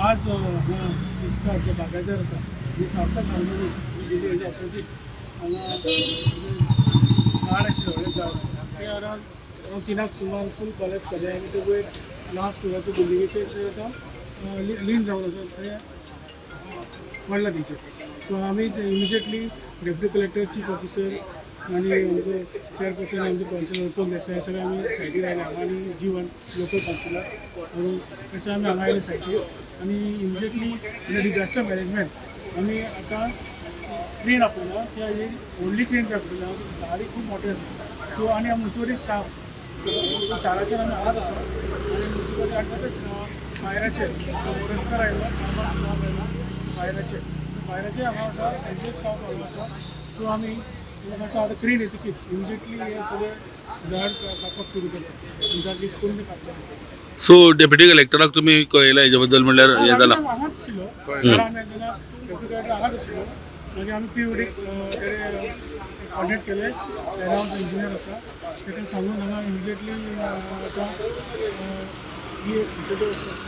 आज इसका आपल्या बागायदार आसा ही सावता कॉलनी दिल्ली हेच्या ऑपोजीट हांगा झाड आशिल्लें व्हडलें झाड तें अरावंड 3 सुमार फूल कॉलेज जालें आनी ते वयर लास्ट फ्लोराचे बिल्डिंगेचे थंय आतां लीन जावन आसा थंय पडला तेंचेर. सो आमी immediately deputy collector chief officer आणि आमचे चेअरपर्सन आमचे काउन्सिलर उत्पन्न देसाई हे सगळे आम्ही सायटीर आयले हांगा आनी जीवन लोकल काउन्सिलर म्हणून तशें आमी हांगा आयले सायटीर आनी इमिजिएटली इन डिजास्टर मॅनेजमेंट आमी आतां क्रेन आपयला त्या व्हडली क्रेन जी आपयला झाडी खूब मोठे आसा सो आनी मुन्सिपालिटी स्टाफ चाराचेर आमी हांगाच आसा आनी मुन्सिपालिटी आडवसाच फायराचेर मोरजकार आयलो फायराचेर हांगा आसा तेंचे स्टाफ हांगा आसा सो आमी असं आता क्रेन येते की इमिजिएटली हे सगळे झाड कापप सुरू करतात झाड लिफ्ट करून ते कापतात. सो डेप्युटी कलेक्टराक तुम्ही कळयला हेच्या बद्दल म्हणल्यार हे जाला हांगाच आशिल्लो आमी डेप्युटी कलेक्टर हांगाच आशिल्लो मागीर आमी पीओडीक कॉन्टेक्ट केले अरावंड इंजिनियर आसा ताका सांगून हांगा इमिजिएटली आतां ही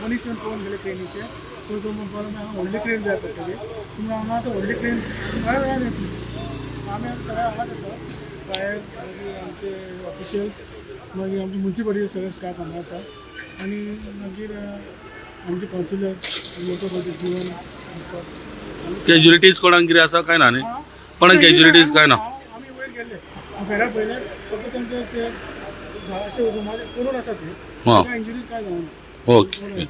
पनिशमेंट पळोवन गेले क्रेनीचे सो तो म्हणपाक लागलो हांगा व्हडली क्रेन जाय पडटली तुमी हांगा आतां व्हडली क्रेन वेळार येतली आमी सगळे हांगाच आसा फायर मागीर आमचे ऑफिशियल्स मागीर आमचे मुन्सिपालिटी सगळे स्टाफ हांगा आसा आनी मागीर आमचे काउन्सिलर्स लोकल जीवन कॅज्युलिटीज कोणाक कितें आसा काय ना न्ही कोणाक कॅज्युलिटीज काय ना आमी वयर गेले फेरा पयले फक्त तेंचे ते अशे रुमाचे करून आसा ते इंजुरीज काय जावना. ओके